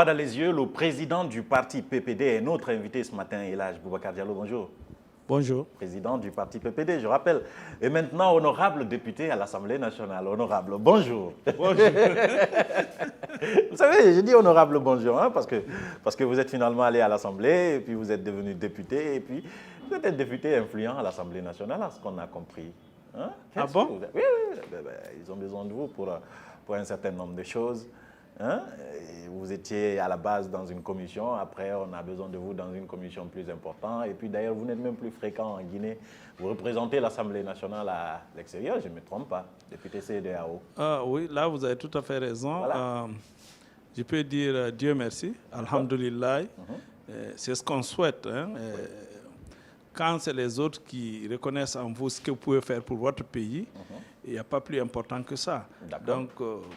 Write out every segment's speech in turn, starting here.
Droit dans les yeux, le président du parti PPD est notre invité ce matin, Elhadji Boubacar Diallo. Bonjour. Bonjour. Président du parti PPD, je rappelle. Et maintenant, honorable député à l'Assemblée nationale. Honorable, bonjour. Bonjour. Vous savez, je dis honorable bonjour, hein, parce que vous êtes finalement allé à l'Assemblée, et puis vous êtes devenu député, et puis vous êtes un député influent à l'Assemblée nationale, à ce qu'on a compris. Hein? Ah bon? Oui, ils ont besoin de vous pour un certain nombre de choses. Hein? Vous étiez à la base dans une commission, après on a besoin de vous dans une commission plus importante, et puis d'ailleurs vous n'êtes même plus fréquent en Guinée. Vous représentez l'Assemblée nationale à l'extérieur, je ne me trompe pas, député CEDEAO. Oui, là vous avez tout à fait raison. Voilà. Je peux dire Dieu merci, alhamdoulilah. C'est ce qu'on souhaite. Hein? Quand c'est les autres qui reconnaissent en vous ce que vous pouvez faire pour votre pays, il n'y a pas plus important que ça. Donc,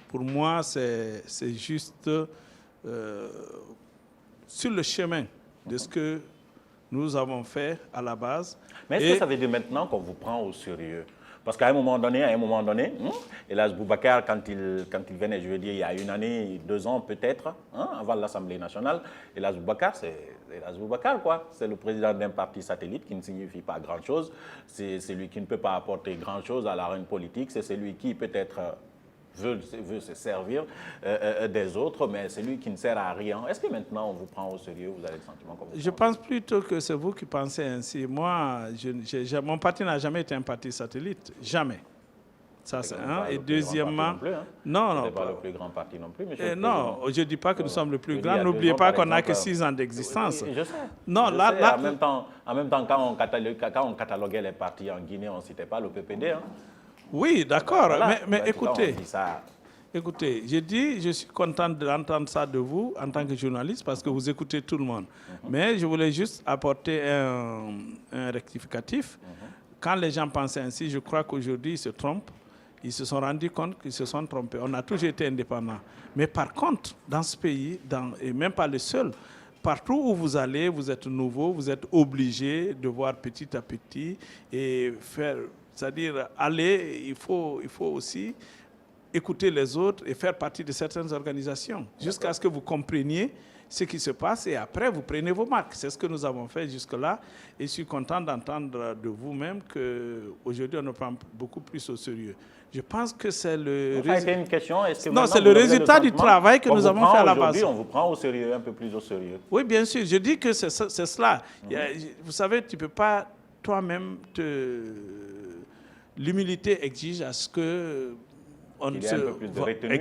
pour moi, c'est juste sur le chemin de ce que nous avons fait à la base. Mais est-ce que ça veut dire maintenant qu'on vous prend au sérieux? Parce qu'à un moment donné, Elhadji Boubacar, quand il venait, je veux dire, il y a une année, 2 ans peut-être, hein, avant l'Assemblée nationale, Elhadji Boubacar, c'est Elhadji Boubacar, quoi. C'est le président d'un parti satellite qui ne signifie pas grand-chose. C'est celui qui ne peut pas apporter grand-chose à l'arène politique. C'est celui qui peut-être veut se servir des autres, mais c'est lui qui ne sert à rien. Est-ce que maintenant on vous prend au sérieux? Vous avez le sentiment comme Je pense plutôt que c'est vous qui pensez ainsi. Moi, mon parti n'a jamais été un parti satellite. Jamais. Ça, c'est un. Et deuxièmement, non, non, pas le plus grand parti non plus. Non, je ne dis pas que nous sommes le plus grand. N'oubliez pas qu'on n'a que 6 ans d'existence. Je sais. Non, je là, sais. En même temps, quand on cataloguait les partis en Guinée, on ne citait pas le PPD. Hein. Oui, d'accord. Voilà. Mais écoutez, ça. Écoutez, je suis content d'entendre ça de vous en tant que journaliste parce que vous écoutez tout le monde. Mais je voulais juste apporter un rectificatif. Quand les gens pensaient ainsi, je crois qu'aujourd'hui, ils se trompent. Ils se sont rendus compte qu'ils se sont trompés. On a toujours été indépendants. Mais par contre, dans ce pays, et même pas le seul, partout où vous allez, vous êtes nouveau, vous êtes obligé de voir petit à petit et faire, c'est-à-dire aller, il faut aussi écouter les autres et faire partie de certaines organisations jusqu'à ce que vous compreniez ce qui se passe et après vous prenez vos marques. C'est ce que nous avons fait jusque-là et je suis content d'entendre de vous-même qu'aujourd'hui on nous prend beaucoup plus au sérieux. Je pense que c'est le résultat du travail que nous avons fait à la base. Aujourd'hui, on vous prend au sérieux, un peu plus au sérieux. Oui, bien sûr. Je dis que c'est cela. Vous savez, tu ne peux pas toi-même L'humilité exige à ce que il y a un peu plus de retenue.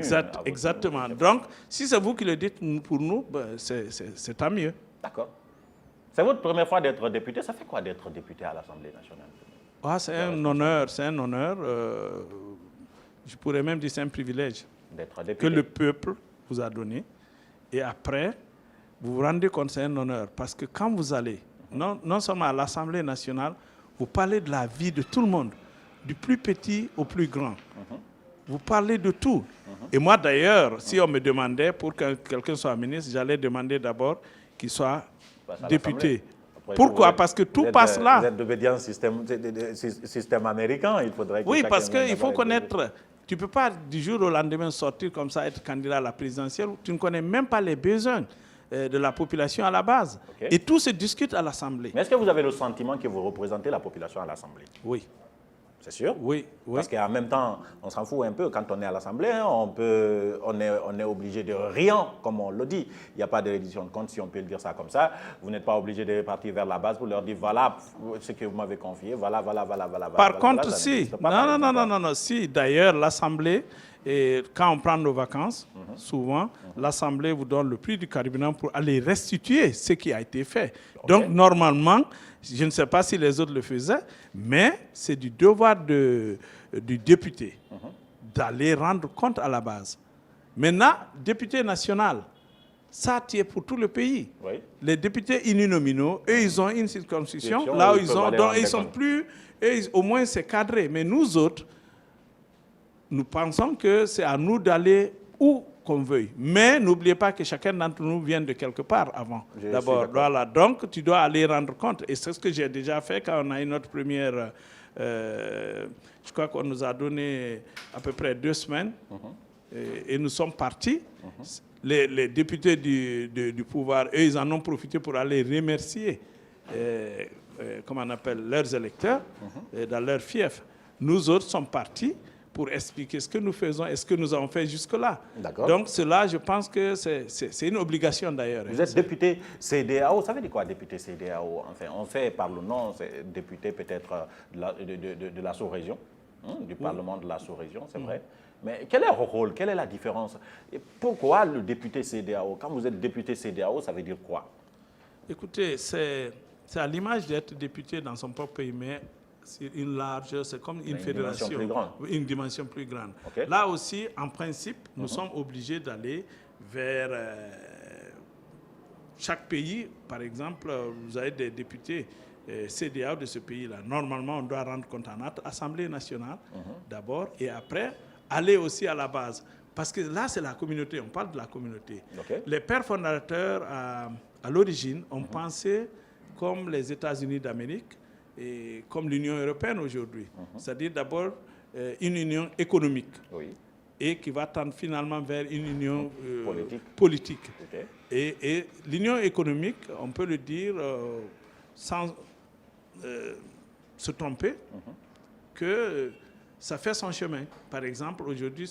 Exactement. Donc, si c'est vous qui le dites pour nous, ben, c'est tant mieux. D'accord. C'est votre première fois d'être député. Ça fait quoi d'être député à l'Assemblée nationale? C'est un honneur. C'est un honneur. Je pourrais même dire c'est un privilège que le peuple vous a donné. Et après, vous vous rendez compte que c'est un honneur. Parce que quand vous allez, non seulement à l'Assemblée nationale, vous parlez de la vie de tout le monde, du plus petit au plus grand. Vous parlez de tout. Et moi, d'ailleurs, si on me demandait pour que quelqu'un soit ministre, j'allais demander d'abord qu'il soit député. Pourquoi? Parce que tout passe là. Vous êtes d'obédience système américain. Il faudrait que oui, parce qu'il faut connaître. Tu ne peux pas du jour au lendemain sortir comme ça, être candidat à la présidentielle. Tu ne connais même pas les besoins de la population à la base. Et tout se discute à l'Assemblée. Mais est-ce que vous avez le sentiment que vous représentez la population à l'Assemblée? Oui. C'est sûr? Oui. Parce qu'en même temps, on s'en fout un peu. Quand on est à l'Assemblée, hein, on est obligé de rien, comme on le dit. Il n'y a pas de reddition de compte, si on peut le dire ça comme ça. Vous n'êtes pas obligé de repartir vers la base pour leur dire, voilà ce que vous m'avez confié, voilà. Par contre, si. Non. Si, d'ailleurs, l'Assemblée, quand on prend nos vacances, souvent, l'Assemblée vous donne le prix du carburant pour aller restituer ce qui a été fait. Donc, normalement, je ne sais pas si les autres le faisaient, mais c'est du devoir du député d'aller rendre compte à la base. Maintenant, député national, ça tient pour tout le pays. Oui. Les députés uninominaux, eux, ils ont une circonscription, là où ils ont, donc ils sont plus, au moins c'est cadré. Mais nous autres, nous pensons que c'est à nous d'aller où qu'on veuille. Mais n'oubliez pas que chacun d'entre nous vient de quelque part avant. D'abord, voilà. Donc, tu dois aller rendre compte. Et c'est ce que j'ai déjà fait quand on a eu notre première... je crois qu'on nous a donné à peu près 2 semaines. Et nous sommes partis. les députés du pouvoir, eux, ils en ont profité pour aller remercier, comment on appelle, leurs électeurs dans leur fief. Nous autres sommes partis pour expliquer ce que nous faisons et ce que nous avons fait jusque-là. Donc cela, je pense que c'est une obligation d'ailleurs. Vous êtes député CEDEAO, ça veut dire quoi député CEDEAO? Enfin, on sait par le nom, c'est député peut-être de la sous-région, du Parlement de la sous-région, c'est vrai. Mais quel est votre rôle? Quelle est la différence? Et pourquoi le député CEDEAO? Quand vous êtes député CEDEAO, ça veut dire quoi? Écoutez, c'est à l'image d'être député dans son propre pays, mais c'est c'est comme une fédération, une dimension plus grande. Okay. Là aussi, en principe, nous sommes obligés d'aller vers chaque pays. Par exemple, vous avez des députés CEDEAO de ce pays-là. Normalement, on doit rendre compte à notre Assemblée nationale d'abord et après aller aussi à la base. Parce que là, c'est la communauté, on parle de la communauté. Okay. Les pères fondateurs, à l'origine, ont pensé comme les États-Unis d'Amérique, et comme l'Union européenne aujourd'hui. C'est-à-dire d'abord une union économique et qui va tendre finalement vers une union politique. Okay. Et l'union économique, on peut le dire sans se tromper, que ça fait son chemin. Par exemple, aujourd'hui,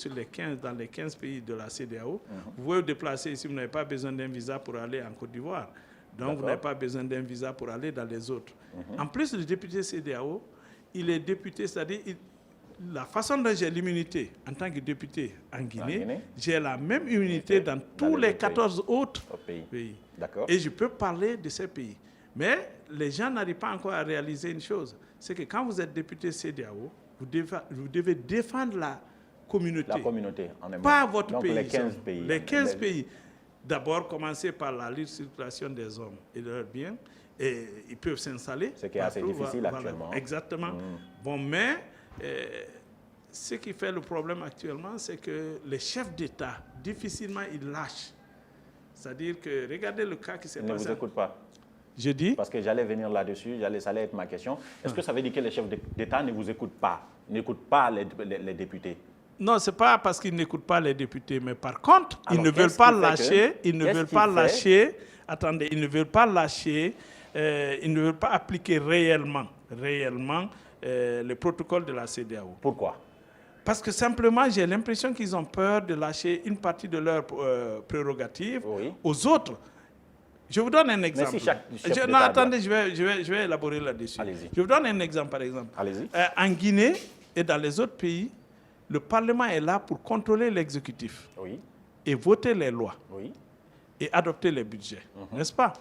dans les 15 pays de la CEDEAO, vous pouvez vous déplacer ici, vous n'avez pas besoin d'un visa pour aller en Côte d'Ivoire. Donc, vous n'avez pas besoin d'un visa pour aller dans les autres. En plus, le député CEDEAO, il est député, c'est-à-dire la façon dont j'ai l'immunité en tant que député en Guinée, j'ai la même immunité dans tous les 14 autres pays. Et je peux parler de ces pays. Mais les gens n'arrivent pas encore à réaliser une chose, c'est que quand vous êtes député CEDEAO, vous devez défendre la communauté. La communauté, en même temps. Pas votre Donc, pays. les 15 pays. Les 15 pays. D'abord, commencer par la libre circulation des hommes et de leurs biens. Et ils peuvent s'installer. Ce qui est assez difficile actuellement. Exactement. Bon, mais ce qui fait le problème actuellement, c'est que les chefs d'État, difficilement, ils lâchent. C'est-à-dire que, regardez le cas qui s'est passé. Ils ne vous écoutent pas. Je dis. Parce que j'allais venir là-dessus, ça allait être ma question. Est-ce que ça veut dire que les chefs d'État ne vous écoutent pas, n'écoutent pas les députés? Non, ce n'est pas parce qu'ils n'écoutent pas les députés, mais par contre, ils ne veulent pas lâcher, ils ne veulent pas lâcher, attendez, ils ne veulent pas lâcher, ils ne veulent pas appliquer réellement le protocole de la CEDEAO. Pourquoi? Parce que simplement, j'ai l'impression qu'ils ont peur de lâcher une partie de leurs prérogatives aux autres. Je vous donne un exemple. Mais si non, attendez, je vais élaborer là-dessus. Je vous donne un exemple, par exemple. En Guinée et dans les autres pays, le Parlement est là pour contrôler l'exécutif et voter les lois et adopter les budgets, n'est-ce pas?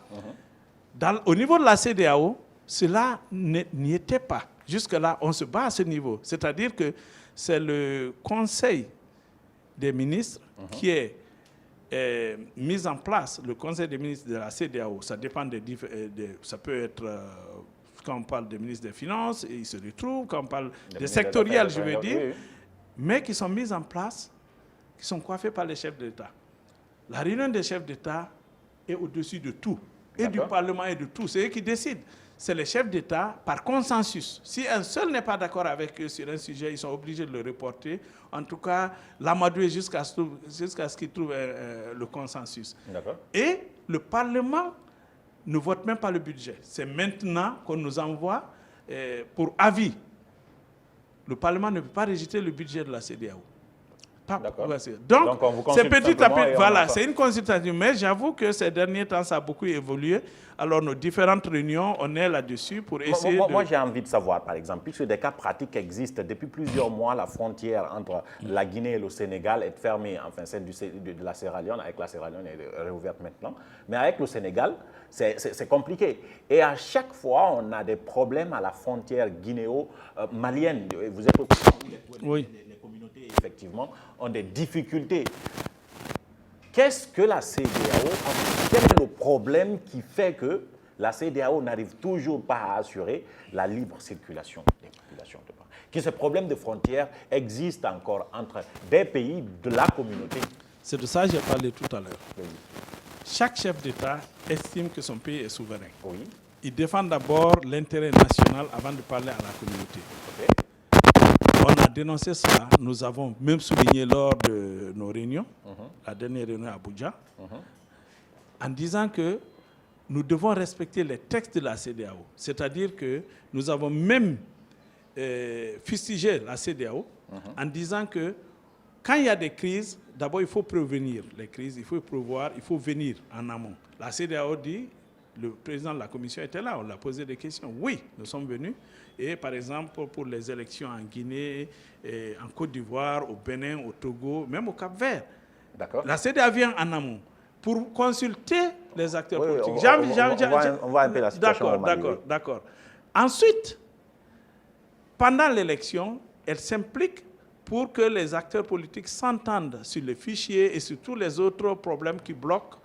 Au niveau de la CEDEAO, cela n'y était pas. Jusque-là, on se bat à ce niveau. C'est-à-dire que c'est le Conseil des ministres qui est mis en place, le Conseil des ministres de la CEDEAO. Ça dépend ça peut être... quand on parle des ministres des Finances, ils se retrouvent. Quand on parle des sectoriels, je veux dire... mais qui sont mis en place, qui sont coiffés par les chefs d'État. La réunion des chefs d'État est au-dessus de tout, et du Parlement et de tout. C'est eux qui décident. C'est les chefs d'État par consensus. Si un seul n'est pas d'accord avec eux sur un sujet, ils sont obligés de le reporter. En tout cas, l'amadouer jusqu'à ce qu'ils trouvent le consensus. Et le Parlement ne vote même pas le budget. C'est maintenant qu'on nous envoie pour avis. Le Parlement ne peut pas rejeter le budget de la CEDEAO. Donc c'est petit à petit, voilà, c'est une consultation. Mais j'avoue que ces derniers temps, ça a beaucoup évolué. Alors, nos différentes réunions, on est là-dessus pour essayer Moi, j'ai envie de savoir, par exemple, puisque des cas pratiques existent. Depuis plusieurs mois, la frontière entre la Guinée et le Sénégal est fermée. Enfin, celle de la Sierra Leone, avec la Sierra Leone, est réouverte maintenant. Mais avec le Sénégal, c'est compliqué. Et à chaque fois, on a des problèmes à la frontière guinéo-malienne. Vous êtes au courant, les communautés, effectivement, ont des difficultés. Qu'est-ce que la CEDEAO, quel est le problème qui fait que la CEDEAO n'arrive toujours pas à assurer la libre circulation des populations de part? Que ce problème de frontières existe encore entre des pays de la communauté? C'est de ça que j'ai parlé tout à l'heure. Chaque chef d'État estime que son pays est souverain. Il défend d'abord l'intérêt national avant de parler à la communauté. On a dénoncé cela. Nous avons même souligné lors de nos réunions, la dernière réunion à Abuja, en disant que nous devons respecter les textes de la CEDEAO. C'est-à-dire que nous avons même fustigé la CEDEAO en disant que quand il y a des crises, d'abord il faut prévenir les crises, il faut prévoir, il faut venir en amont. La CEDEAO dit, le président de la commission était là, on l'a posé des questions. Oui, nous sommes venus. Et par exemple, pour les élections en Guinée, en Côte d'Ivoire, au Bénin, au Togo, même au Cap-Vert, la CEDEAO vient en amont pour consulter les acteurs politiques. On voit un peu la situation. D'accord. Ensuite, pendant l'élection, elle s'implique pour que les acteurs politiques s'entendent sur les fichiers et sur tous les autres problèmes qui bloquent,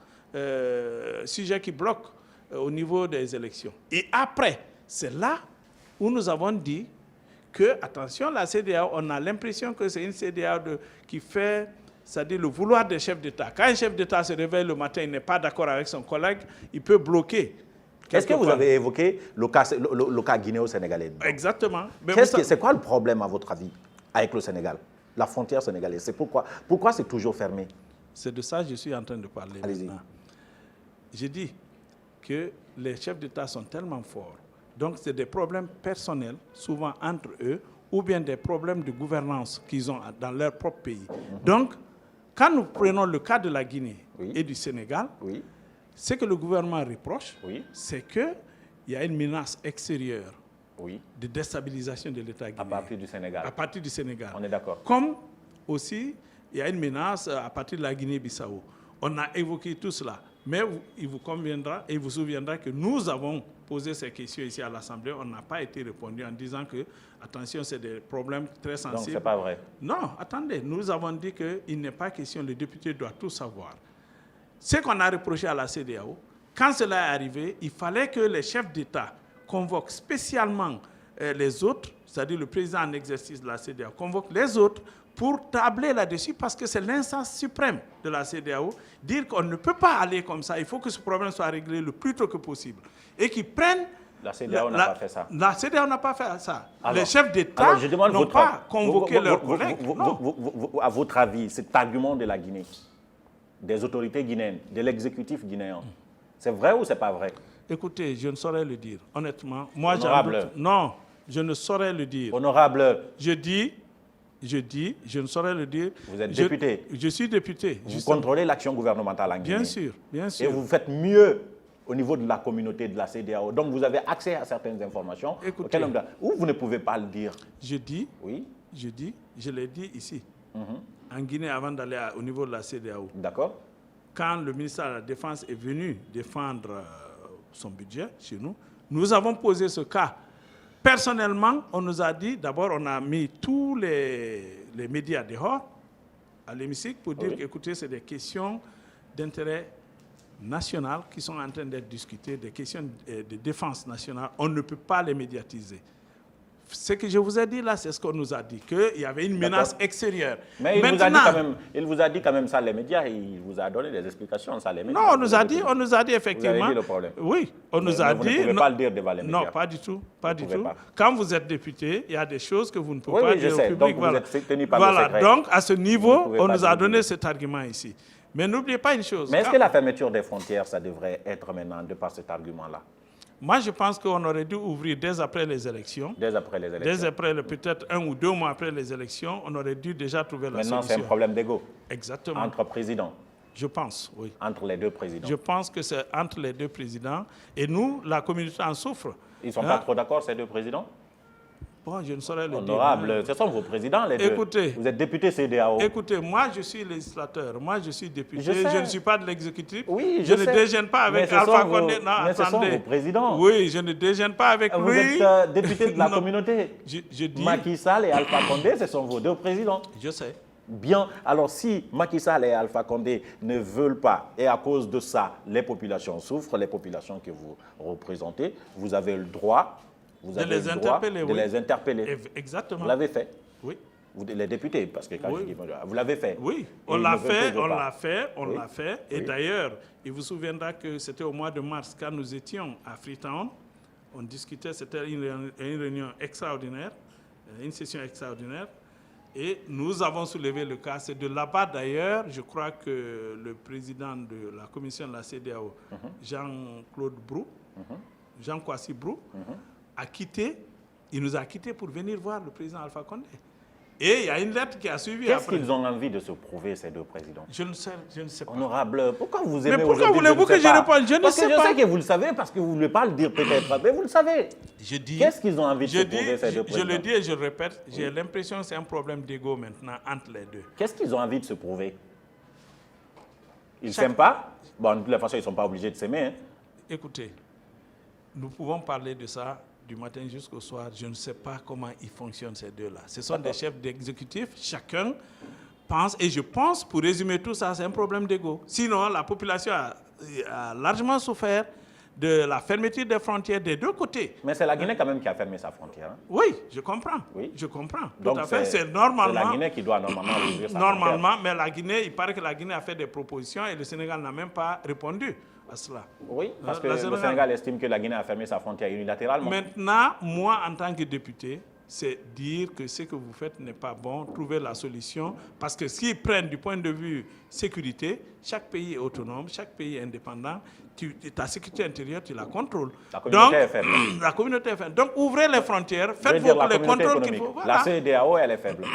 sujets qui bloquent au niveau des élections. Et après, c'est là où nous avons dit que, attention, la CEDEAO, on a l'impression que c'est une CEDEAO qui fait, c'est-à-dire le vouloir des chefs d'État. Quand un chef d'État se réveille le matin, il n'est pas d'accord avec son collègue, il peut bloquer. Est-ce que vous avez évoqué le cas guinéo-sénégalais? Exactement. C'est quoi le problème, à votre avis, avec le Sénégal, la frontière sénégalaise? C'est pourquoi c'est toujours fermé? C'est de ça que je suis en train de parler. Allez-y. J'ai dit que les chefs d'État sont tellement forts. Donc, c'est des problèmes personnels, souvent entre eux, ou bien des problèmes de gouvernance qu'ils ont dans leur propre pays. Donc, quand nous prenons le cas de la Guinée et du Sénégal, ce que le gouvernement reproche, c'est qu'il y a une menace extérieure de déstabilisation de l'État guinéen. À partir du Sénégal. À partir du Sénégal. On est d'accord. Comme aussi, il y a une menace à partir de la Guinée-Bissau. On a évoqué tout cela. Mais il vous conviendra et il vous souviendra que nous avons posé ces questions ici à l'Assemblée. On n'a pas été répondu en disant que, attention, c'est des problèmes très sensibles. Donc, ce n'est pas vrai. Non, attendez. Nous avons dit qu'il n'est pas question, le député doit tout savoir. Ce qu'on a reproché à la CEDEAO, quand cela est arrivé, il fallait que les chefs d'État convoquent spécialement les autres, c'est-à-dire le président en exercice de la CEDEAO, convoque les autres pour tabler là-dessus, parce que c'est l'instance suprême de la CEDEAO, dire qu'on ne peut pas aller comme ça, il faut que ce problème soit réglé le plus tôt que possible. Et qu'ils prennent... La CEDEAO n'a pas fait ça. La CEDEAO n'a pas fait ça. Alors, les chefs d'État n'ont pas convoqué leurs collègues. À votre avis, cet argument de la Guinée, des autorités guinéennes, de l'exécutif guinéen, c'est vrai ou c'est pas vrai? Écoutez, je ne saurais le dire, honnêtement. Moi, Honorable. Non, je ne saurais le dire. Honorable. Je dis, je ne saurais le dire. Vous êtes député. Je suis député. Vous contrôlez l'action gouvernementale en Guinée. Bien sûr, bien sûr. Et vous faites mieux au niveau de la communauté de la CEDEAO. Donc vous avez accès à certaines informations. Écoutez, ou vous ne pouvez pas le dire. Je dis, oui. Je l'ai dit ici, en Guinée avant d'aller au niveau de la CEDEAO. D'accord. Quand le ministère de la Défense est venu défendre son budget chez nous, nous avons posé ce cas. Personnellement, on nous a dit, d'abord, on a mis tous les médias dehors, à l'hémicycle, pour dire qu'écoutez, c'est des questions d'intérêt national qui sont en train d'être discutées, des questions de défense nationale. On ne peut pas les médiatiser. Ce que je vous ai dit là, c'est ce qu'on nous a dit, qu'il y avait une menace extérieure. Mais il vous a dit quand même ça, les médias, il vous a donné des explications, ça, les médias. Non, on nous a dit effectivement. Vous avez dit le problème. Oui, on nous a dit. Vous ne pouvez pas le dire devant les médias. Non, pas du tout. Pas du tout. Quand vous êtes député, il y a des choses que vous ne pouvez pas dire au public. Donc vous êtes tenu par le secret. Donc à ce niveau, on nous a donné cet argument ici. Mais n'oubliez pas une chose. Mais est-ce que la fermeture des frontières, ça devrait être maintenant de par cet argument-là? Moi, je pense qu'on aurait dû ouvrir dès après les élections. Dès après les élections. Dès après, peut-être 1 ou 2 mois après les élections, on aurait dû déjà trouver la solution. Maintenant, c'est un problème d'ego. Exactement. Entre présidents. Je pense, oui. Entre les deux présidents. Je pense que c'est entre les deux présidents. Et nous, la communauté en souffre. Ils ne sont pas trop d'accord, ces deux présidents? Bon, je ne saurais le Honorable, dire. Ce sont vos présidents, les écoutez, deux. Vous êtes député CEDEAO. Écoutez, moi, je suis législateur. Moi, je suis député. Je ne suis pas de l'exécutif. Oui, je ne déjeune pas avec Alpha Condé. Non, mais ce sont vos présidents. Oui, je ne déjeune pas avec lui. Vous êtes député de la communauté. Je dis... Macky Sall et Alpha Condé, ce sont vos deux présidents. Je sais. Bien, alors si Macky Sall et Alpha Condé ne veulent pas, et à cause de ça, les populations souffrent, les populations que vous représentez, vous avez le droit... Vous avez le droit de les interpeller. Exactement. Vous l'avez fait? Oui. Les députés, parce que quand je dis... Vous l'avez fait? Oui, on l'a fait. Et d'ailleurs, il vous souviendra que c'était au mois de mars, quand nous étions à Freetown, on discutait, c'était une réunion extraordinaire, une session extraordinaire. Et nous avons soulevé le cas. C'est de là-bas d'ailleurs, je crois que le président de la commission de la CEDEAO, Jean-Claude Brou, Jean Kwasi Brou, a quitté, il nous a quittés pour venir voir le président Alpha Condé. Et il y a une lettre qui a suivi Qu'est-ce après. qu'ils ont envie de se prouver, ces deux présidents? Je ne sais pas. Honorable, pourquoi vous aimez Mais pourquoi aujourd'hui, voulez-vous que je réponde? Je ne Parce sais que je pas. sais que vous le savez, parce que vous ne voulez pas le dire peut-être, mais vous le savez. Je dis, Qu'est-ce qu'ils ont envie de se prouver, ces deux je présidents? le dis et je le répète, j'ai l'impression que c'est un problème d'ego maintenant entre les deux. Qu'est-ce qu'ils ont envie de se prouver? Ils ne s'aiment pas? Bon, de toute façon, ils ne sont pas obligés de s'aimer. Hein. Écoutez, nous pouvons parler de ça du matin jusqu'au soir. Je ne sais pas comment ils fonctionnent ces deux-là. Ce sont des chefs d'exécutif, chacun pense, et je pense, pour résumer tout ça, c'est un problème d'ego. Sinon, la population a largement souffert de la fermeture des frontières des deux côtés. Mais c'est la Guinée quand même qui a fermé sa frontière. Hein? Oui, je comprends. Oui. Je comprends. Donc tout à fait. C'est normalement. C'est la Guinée qui doit normalement ouvrir sa Normalement, frontière. mais la Guinée, il paraît que la Guinée a fait des propositions et le Sénégal n'a même pas répondu à cela. Oui, parce que le Sénégal estime que la Guinée a fermé sa frontière unilatéralement. Maintenant, moi, en tant que député, c'est dire que ce que vous faites n'est pas bon, trouver la solution, parce que s'ils prennent du point de vue sécurité, chaque pays est autonome, chaque pays est indépendant, ta sécurité intérieure, tu la contrôles. La communauté est faible. La communauté est faible. Donc, ouvrez les frontières, faites les contrôles qu'il faut. Voilà. La CEDEAO, elle est faible.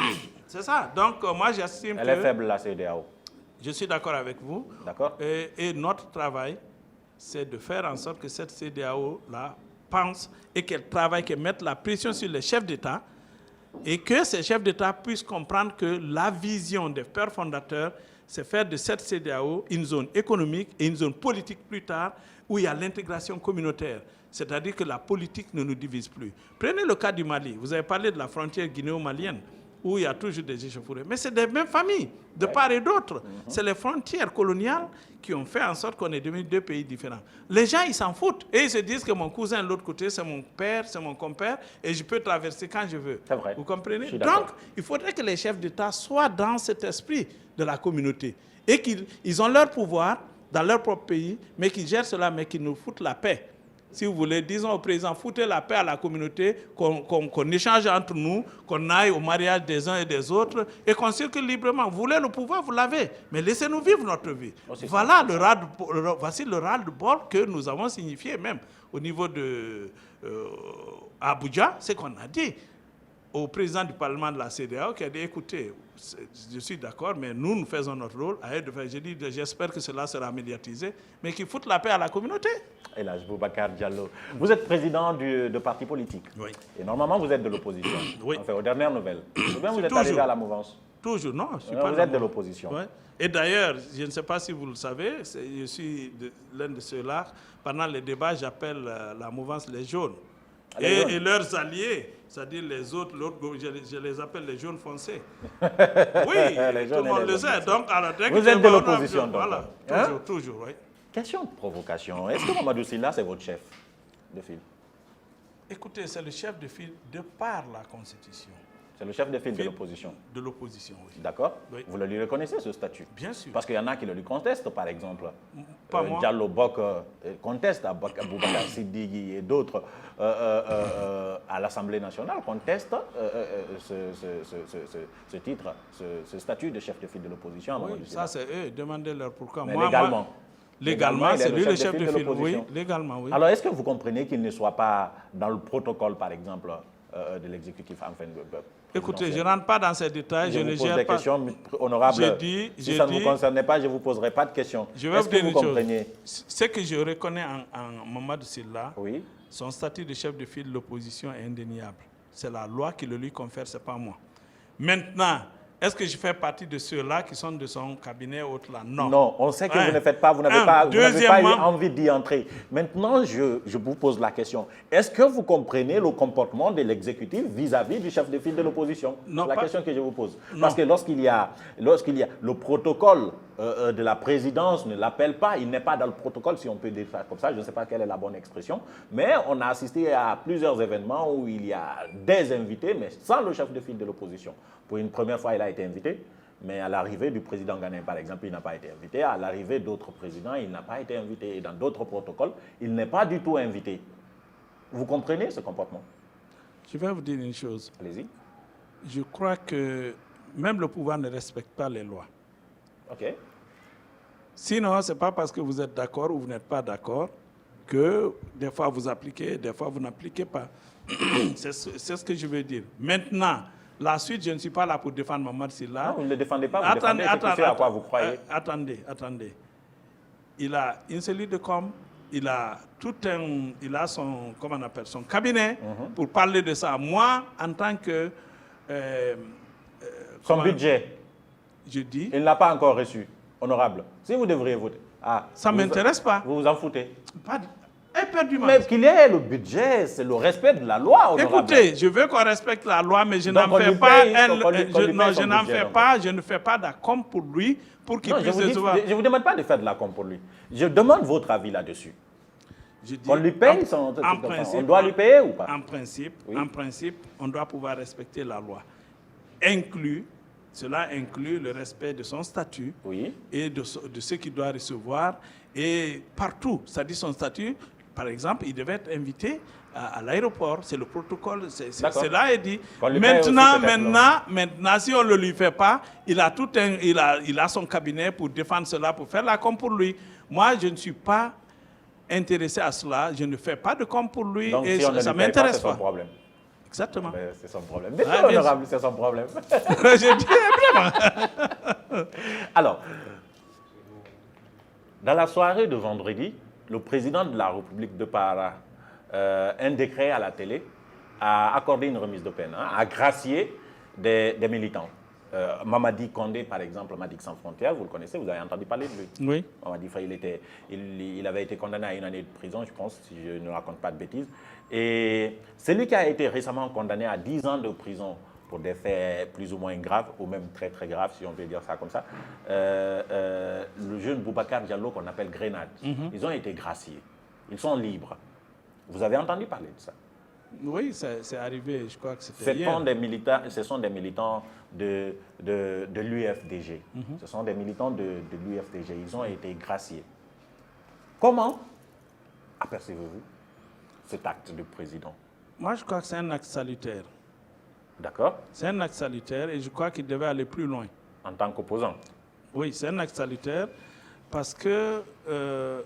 C'est ça. Donc, moi, j'estime que... Elle est faible, la CEDEAO. Je suis d'accord avec vous. D'accord. Et notre travail, c'est de faire en sorte que cette CEDEAO-là pense et qu'elle travaille, qu'elle mette la pression sur les chefs d'État et que ces chefs d'État puissent comprendre que la vision des pères fondateurs, c'est faire de cette CEDEAO une zone économique et une zone politique plus tard où il y a l'intégration communautaire. C'est-à-dire que la politique ne nous divise plus. Prenez le cas du Mali. Vous avez parlé de la frontière guinéo-malienne, où il y a toujours des échauffourées. Mais c'est des mêmes familles, de part et d'autre. C'est les frontières coloniales qui ont fait en sorte qu'on est devenu deux pays différents. Les gens, ils s'en foutent. Et ils se disent que mon cousin de l'autre côté, c'est mon père, c'est mon compère, et je peux traverser quand je veux. C'est vrai. Vous comprenez? Je suis Donc, d'accord. il faudrait que les chefs d'État soient dans cet esprit de la communauté. Et qu'ils ont leur pouvoir dans leur propre pays, mais qu'ils gèrent cela, mais qu'ils nous foutent la paix. Si vous voulez, disons au président, foutez la paix à la communauté, qu'on échange entre nous, qu'on aille au mariage des uns et des autres et qu'on circule librement. Vous voulez le pouvoir, vous l'avez, mais laissez-nous vivre notre vie. Voilà voici le ras-le-bol que nous avons signifié même au niveau de Abuja, c'est qu'on a dit au président du Parlement de la CEDEAO qui a dit, écoutez, je suis d'accord, mais nous faisons notre rôle. J'ai dit, j'espère que cela sera médiatisé, mais qu'il foute la paix à la communauté. Et là, Boubacar Diallo, vous êtes président de parti politique. Oui. Et normalement, vous êtes de l'opposition. Oui. Enfin, aux dernières nouvelles. Ou bien vous êtes Toujours. arrivé à la mouvance. Toujours, non. Je suis Vous pas êtes de l'opposition. Ouais. Et d'ailleurs, je ne sais pas si vous le savez, je suis l'un de ceux-là. Pendant les débats, j'appelle la mouvance les jaunes. Et leurs alliés, c'est-à-dire les autres, je les appelle les jaunes foncés. Oui, tout le monde le sait. Donc, alors, dès que vous êtes de l'opposition, donc. Voilà, toujours, oui. Question de provocation. Est-ce que Mamadou Sylla, c'est votre chef de file? Écoutez, c'est le chef de file de par la Constitution. C'est le chef de file de l'opposition. De l'opposition, oui. D'accord. Oui. Vous le lui reconnaissez, ce statut? Bien sûr. Parce qu'il y en a qui le lui contestent, par exemple. Pas moi. Diallo Bok conteste, Boubacar Siddigui et d'autres à l'Assemblée nationale contestent ce titre, ce statut de chef de file de l'opposition. Oui, ça c'est eux, demandez-leur pourquoi. Mais légalement. Légalement, c'est lui le chef de file. Oui, l'opposition. légalement, oui. Alors, est-ce que vous comprenez qu'il ne soit pas dans le protocole, par exemple, de l'exécutif enfin, Écoutez, je ne rentre pas dans ces détails, je ne vous pose gère des pas. questions honorables. Si ça ne vous concernait pas, je ne vous poserai pas de questions. Je vais vous dire une comprenez? chose. Ce que je reconnais en Mamadou Sylla, Oui. son statut de chef de file de l'opposition est indéniable. C'est la loi qui le lui confère, ce n'est pas moi. Maintenant, est-ce que je fais partie de ceux-là qui sont de son cabinet ou autre là? Non. Non, on sait que vous ne faites pas, vous n'avez pas eu envie d'y entrer. Maintenant, je vous pose la question. Est-ce que vous comprenez le comportement de l'exécutif vis-à-vis du chef de file de l'opposition? C'est la question que je vous pose. Non. Parce que lorsqu'il y a le protocole de la présidence ne l'appelle pas, il n'est pas dans le protocole, si on peut dire ça comme ça, je ne sais pas quelle est la bonne expression, mais on a assisté à plusieurs événements où il y a des invités, mais sans le chef de file de l'opposition. Pour une première fois, il a été invité, mais à l'arrivée du président Ghanéen, par exemple, il n'a pas été invité. À l'arrivée d'autres présidents, il n'a pas été invité. Et dans d'autres protocoles, il n'est pas du tout invité. Vous comprenez ce comportement? Je vais vous dire une chose. Allez-y. Je crois que même le pouvoir ne respecte pas les lois. OK. Sinon, ce n'est pas parce que vous êtes d'accord ou vous n'êtes pas d'accord que des fois vous appliquez, des fois vous n'appliquez pas. C'est ce que je veux dire. Maintenant, la suite, je ne suis pas là pour défendre Mamadou Sylla. Non, vous ne le défendez pas, vous défendez ce à quoi vous croyez. Attendez. Il a une cellule de com, il a son, comment on appelle, son cabinet pour parler de ça. Moi, en tant que... son budget, je dis... il ne l'a pas encore reçu, honorable. Si vous devriez voter. Ça ne m'intéresse pas. Vous vous en foutez. Pas éperdument. Mais qu'il y ait le budget, c'est le respect de la loi, honorable. Écoutez, je veux qu'on respecte la loi, mais je n'en fais pas... Je ne fais pas d'accom pour lui, pour qu'il puisse recevoir... Je ne vous demande pas de faire de la com pour lui. Je demande votre avis là-dessus. On lui paye on doit lui payer ou pas? En principe, on doit pouvoir respecter la loi. Cela inclut le respect de son statut et de ce qu'il doit recevoir. Et partout, c'est-à-dire son statut, par exemple, il devait être invité à l'aéroport. C'est le protocole, cela est dit. Maintenant, si on ne le lui fait pas, il a son cabinet pour défendre cela, pour faire la com pour lui. Moi, je ne suis pas intéressé à cela. Je ne fais pas de com pour lui. Donc, et si on ça ne m'intéresse pas. C'est son problème. Exactement. C'est son problème. Mais c'est honorable, c'est son problème. Je dis vraiment. Alors, dans la soirée de vendredi, le président de la République de Para, un décret à la télé, a accordé une remise de peine, a gracié des militants. Mamadi Condé, par exemple, Madic Sans Frontières, vous le connaissez, vous avez entendu parler de lui. Oui. Mamadi Faye, il avait été condamné à 1 année de prison, je pense, si je ne raconte pas de bêtises. Et celui qui a été récemment condamné à 10 ans de prison pour des faits plus ou moins graves, ou même très très graves, si on peut dire ça comme ça, le jeune Boubacar Diallo, qu'on appelle Grenade, ils ont été graciés. Ils sont libres. Vous avez entendu parler de ça? Oui, c'est arrivé, je crois que c'était hier. Ce sont des militants de l'UFDG. Ce sont des militants de l'UFDG. Ils ont été graciés. Comment apercevez-vous cet acte du président? Moi, je crois que c'est un acte salutaire. D'accord. C'est un acte salutaire et je crois qu'il devait aller plus loin. En tant qu'opposant? Oui, c'est un acte salutaire parce que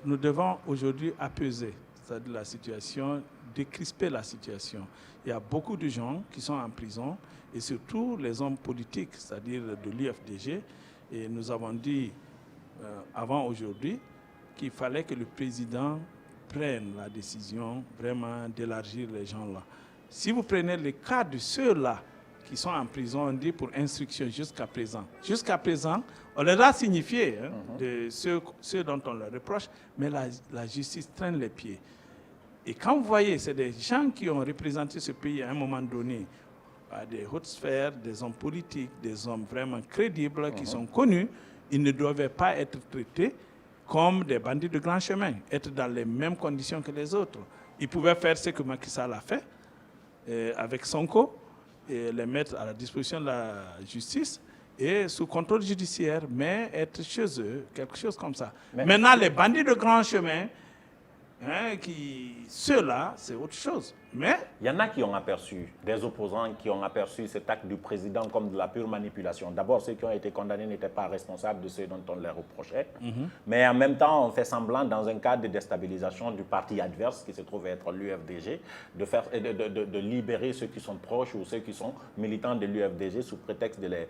nous devons aujourd'hui apaiser, c'est-à-dire la situation, décrisper la situation. Il y a beaucoup de gens qui sont en prison et surtout les hommes politiques, c'est-à-dire de l'UFDG. Et nous avons dit avant aujourd'hui qu'il fallait que le président prenne la décision vraiment d'élargir les gens là. Si vous prenez le cas de ceux-là qui sont en prison, on dit pour instruction jusqu'à présent. Jusqu'à présent, on leur a signifié de ceux dont on leur reproche, mais la justice traîne les pieds. Et quand vous voyez, c'est des gens qui ont représenté ce pays à un moment donné, à des hautes sphères, des hommes politiques, des hommes vraiment crédibles, qui sont connus, ils ne doivent pas être traités comme des bandits de grand chemin, être dans les mêmes conditions que les autres. Ils pouvaient faire ce que Macky Sall a fait avec Sonko, et les mettre à la disposition de la justice et sous contrôle judiciaire, mais être chez eux, quelque chose comme ça. Maintenant, les bandits de grand chemin, ceux-là, c'est autre chose. Mais il y en a qui ont aperçu, des opposants qui ont aperçu cet acte du président comme de la pure manipulation. D'abord, ceux qui ont été condamnés n'étaient pas responsables de ceux dont on les reprochait. Mais en même temps, on fait semblant, dans un cadre de déstabilisation du parti adverse, qui se trouve être l'UFDG, de libérer ceux qui sont proches ou ceux qui sont militants de l'UFDG sous prétexte de les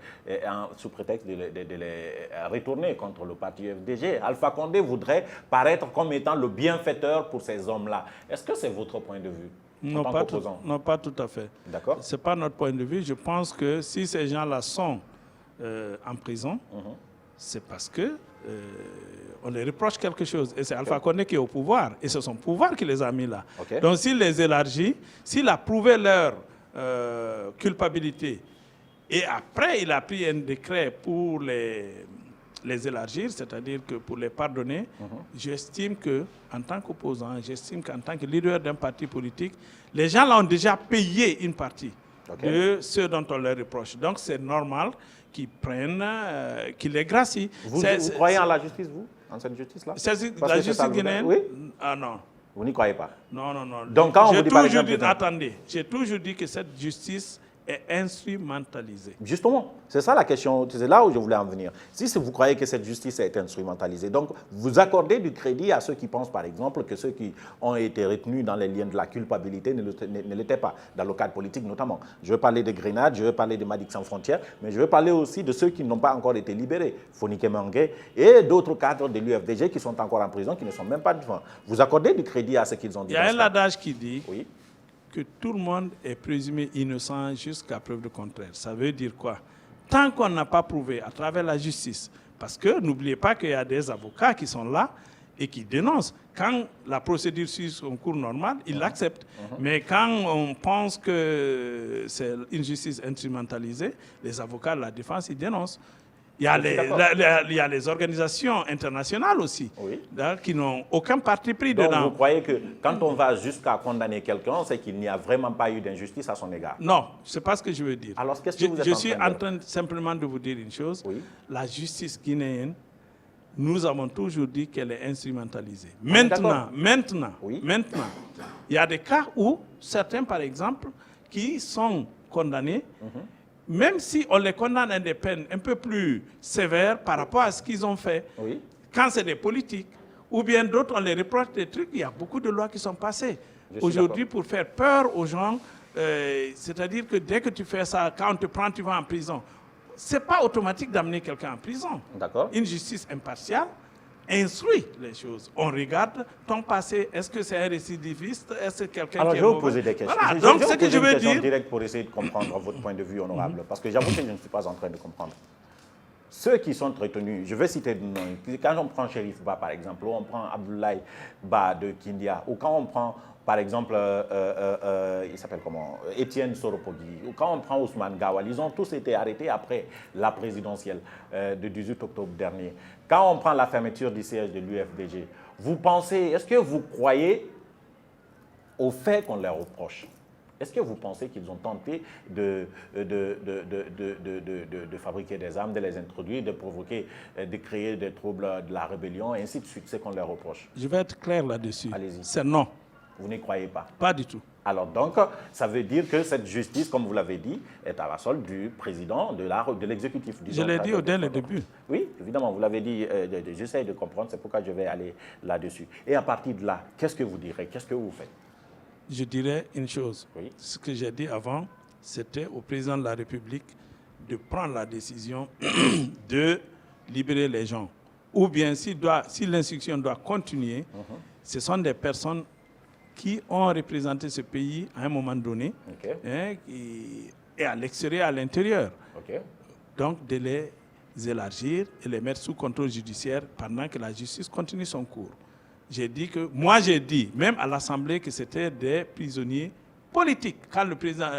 retourner contre le parti UFDG. Alpha Condé voudrait paraître comme étant le bienfaiteur pour ces hommes-là. Est-ce que c'est votre point de vue? Non, pas tout à fait. D'accord. Ce n'est pas notre point de vue. Je pense que si ces gens-là sont en prison, c'est parce que on les reproche quelque chose. Et c'est Alpha Condé qui est au pouvoir. Et c'est son pouvoir qui les a mis là. Donc s'il les élargit, s'il a prouvé leur culpabilité, et après il a pris un décret pour les élargir, c'est-à-dire que pour les pardonner, j'estime qu'en tant qu'opposant, j'estime qu'en tant que leader d'un parti politique, les gens là ont déjà payé une partie de ceux dont on leur reproche. Donc c'est normal qu'ils prennent, qu'ils les gracient. Vous croyez en la justice, vous? En cette justice-là? La justice guinéenne? Oui. Ah non. Vous n'y croyez pas? Non. Donc quand on vous dit par exemple... Attendez, j'ai toujours dit que cette justice est instrumentalisée. Justement, c'est ça la question, c'est là où je voulais en venir. Si vous croyez que cette justice a été instrumentalisée, donc vous accordez du crédit à ceux qui pensent, par exemple, que ceux qui ont été retenus dans les liens de la culpabilité ne l'étaient pas, dans le cadre politique notamment. Je veux parler de Grenade, je veux parler de Madic Sans Frontières, mais je veux parler aussi de ceux qui n'ont pas encore été libérés, Fonike Mengue et d'autres cadres de l'UFDG qui sont encore en prison, qui ne sont même pas devant. Vous accordez du crédit à ce qu'ils ont dit. Il y a un adage qui dit oui, que tout le monde est présumé innocent jusqu'à preuve du contraire. Ça veut dire quoi? Tant qu'on n'a pas prouvé à travers la justice, parce que n'oubliez pas qu'il y a des avocats qui sont là et qui dénoncent. Quand la procédure suit son cours normal, ils l'acceptent. Mais quand on pense que c'est une justice instrumentalisée, les avocats de la défense, ils dénoncent. Il y a les organisations internationales aussi, oui, qui n'ont aucun parti pris donc dedans. vous croyez que quand on va jusqu'à condamner quelqu'un, c'est qu'il n'y a vraiment pas eu d'injustice à son égard? Non, ce n'est pas ce que je veux dire. Alors, qu'est-ce que vous êtes Je en suis train de en train simplement de vous dire une chose. Oui. La justice guinéenne, nous avons toujours dit qu'elle est instrumentalisée. d'accord. Maintenant, Oui. il y a des cas où certains, par exemple, qui sont condamnés, même si on les condamne à des peines un peu plus sévères par rapport à ce qu'ils ont fait, Oui. quand c'est des politiques, ou bien d'autres, on les reproche des trucs, il y a beaucoup de lois qui sont passées. Je suis Aujourd'hui, pour faire peur aux gens, c'est-à-dire que dès que tu fais ça, quand on te prend, tu vas en prison. Ce n'est pas automatique d'amener quelqu'un en prison. D'accord. Une justice impartiale instruit les choses. On regarde ton passé. Est-ce que c'est un récidiviste? Est-ce que quelqu'un Alors, qui je est vais vous mauvais? poser des questions. Voilà. Donc, ce que je veux dire... direct pour essayer de comprendre votre point de vue honorable, parce que j'avoue que je ne suis pas en train de comprendre. Ceux qui sont retenus, je vais citer des noms. Quand on prend Chérif Ba, par exemple, ou on prend Abdoulaye Ba de Kindia, ou quand on prend, par exemple, il s'appelle comment, Étienne Soropogui, ou quand on prend Ousmane Gawal, ils ont tous été arrêtés après la présidentielle de 18 octobre dernier. Quand on prend la fermeture du siège de l'UFDG, vous pensez, est-ce que vous croyez au fait qu'on leur reproche? Est-ce que vous pensez qu'ils ont tenté de fabriquer des armes, de les introduire, de provoquer, de créer des troubles de la rébellion, et ainsi de suite, c'est qu'on leur reproche? Je vais être clair là-dessus. Allez-y. C'est non. Vous n'y croyez pas? Pas du tout. Alors donc, ça veut dire que cette justice, comme vous l'avez dit, est à la solde du président de l'exécutif. Je l'ai dit dès le début. Oui, évidemment, vous l'avez dit, j'essaie de comprendre, c'est pourquoi je vais aller là-dessus. Et à partir de là, qu'est-ce que vous direz? Qu'est-ce que vous faites? Je dirais une chose. Oui. Ce que j'ai dit avant, c'était au président de la République de prendre la décision de libérer les gens. Ou bien, si l'instruction doit continuer, ce sont des personnes qui ont représenté ce pays à un moment donné, et à l'extérieur, à l'intérieur. Donc, de les élargir et les mettre sous contrôle judiciaire pendant que la justice continue son cours. J'ai dit, même à l'Assemblée, que c'était des prisonniers politiques. Quand le président...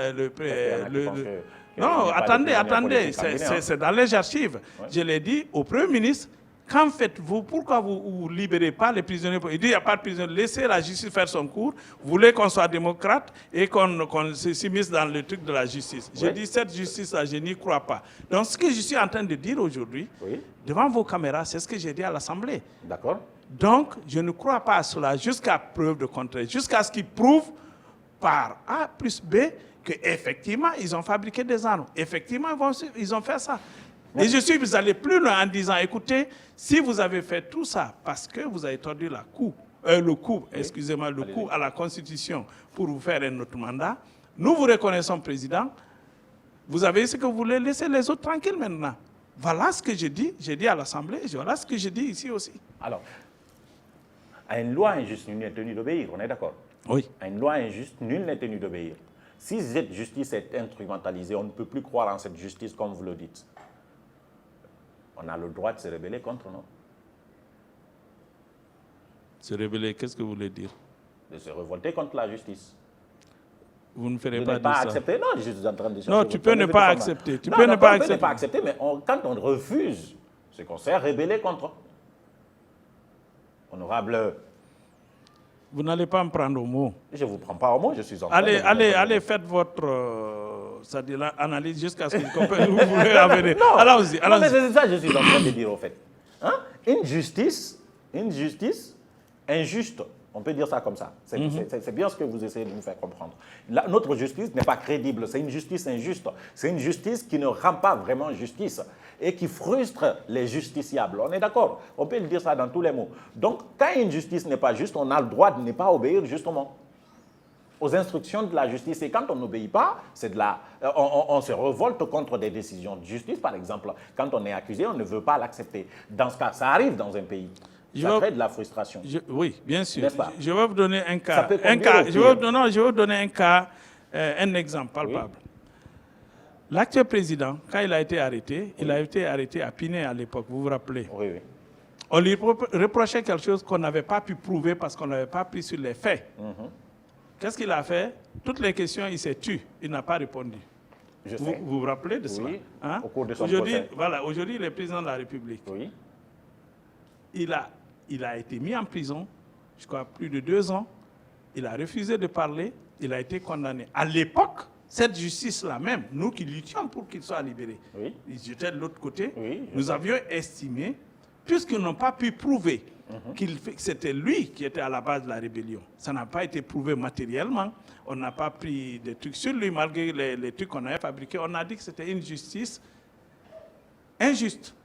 non, attendez, c'est dans les archives. Ouais. Je l'ai dit au Premier ministre, qu'en faites-vous? Pourquoi vous ne libérez pas les prisonniers? Il dit, il n'y a pas de prisonniers, laissez la justice faire son cours. Vous voulez qu'on soit démocrate et qu'on s'immisce dans le truc de la justice. Ouais. J'ai dit, cette justice-là, je n'y crois pas. Donc, ce que je suis en train de dire aujourd'hui, devant vos caméras, c'est ce que j'ai dit à l'Assemblée. D'accord. Donc, je ne crois pas à cela jusqu'à preuve de contraire, jusqu'à ce qu'ils prouvent par A plus B qu'effectivement, ils ont fabriqué des armes. Effectivement, ils ont fait ça. Ouais. Et je suis allé plus loin en disant, écoutez, si vous avez fait tout ça parce que vous avez tordu le coup à la Constitution pour vous faire un autre mandat, nous vous reconnaissons, Président, vous avez ce que vous voulez, laissez les autres tranquilles maintenant. Voilà ce que j'ai dit à l'Assemblée, voilà ce que je dis ici aussi. Alors, à une loi injuste, nul n'est tenu d'obéir, on est d'accord? Oui. À une loi injuste, nul n'est tenu d'obéir. Si cette justice est instrumentalisée, on ne peut plus croire en cette justice comme vous le dites. On a le droit de se rebeller contre, non? Se rebeller, qu'est-ce que vous voulez dire? De se révolter contre la justice. Vous ne ferez pas de ça. Accepter. Non, je suis en train de chercher. Non, tu peux ne pas accepter. Tu peux ne pas accepter, mais quand on refuse, c'est qu'on s'est rebellé contre. Honorable. Vous n'allez pas me prendre au mot. Je ne vous prends pas au mot, je suis en train de... Allez, faites votre analyse jusqu'à ce que vous voulez avenir. Allons-y. Non, mais c'est ça que je suis en train de dire, au fait. Hein? Une justice injuste, On peut dire ça comme ça. C'est bien ce que vous essayez de nous faire comprendre. Notre justice n'est pas crédible. C'est une justice injuste. C'est une justice qui ne rend pas vraiment justice et qui frustre les justiciables. On est d'accord? On peut le dire ça dans tous les mots. Donc, quand une justice n'est pas juste, on a le droit de ne pas obéir justement aux instructions de la justice. Et quand on n'obéit pas, on se révolte contre des décisions de justice, par exemple. Quand on est accusé, on ne veut pas l'accepter. Dans ce cas, ça arrive dans un pays. Ça crée de la frustration. Oui, bien sûr. N'est-ce pas? Je vais vous donner un cas. Ça peut conduire au pire. Je vais vous donner un cas, un exemple palpable. Oui. L'actuel président, quand il a été arrêté, il a été arrêté à Pinet à l'époque, vous vous rappelez? Oui, oui. On lui reprochait quelque chose qu'on n'avait pas pu prouver parce qu'on n'avait pas pris sur les faits. Qu'est-ce qu'il a fait? Toutes les questions, il s'est tu. Il n'a pas répondu. Vous vous rappelez de cela? Hein? Au cours de son procès. Voilà, aujourd'hui, il est président de la République. Oui. Il a été mis en prison, je crois, plus de 2 ans. Il a refusé de parler. Il a été condamné. À l'époque, cette justice-là même, nous qui luttions pour qu'il soit libéré, ils étaient de l'autre côté, nous avions estimé, puisqu'ils n'ont pas pu prouver que c'était lui qui était à la base de la rébellion. Ça n'a pas été prouvé matériellement. On n'a pas pris des trucs sur lui, malgré les trucs qu'on avait fabriqués. On a dit que c'était une justice injuste.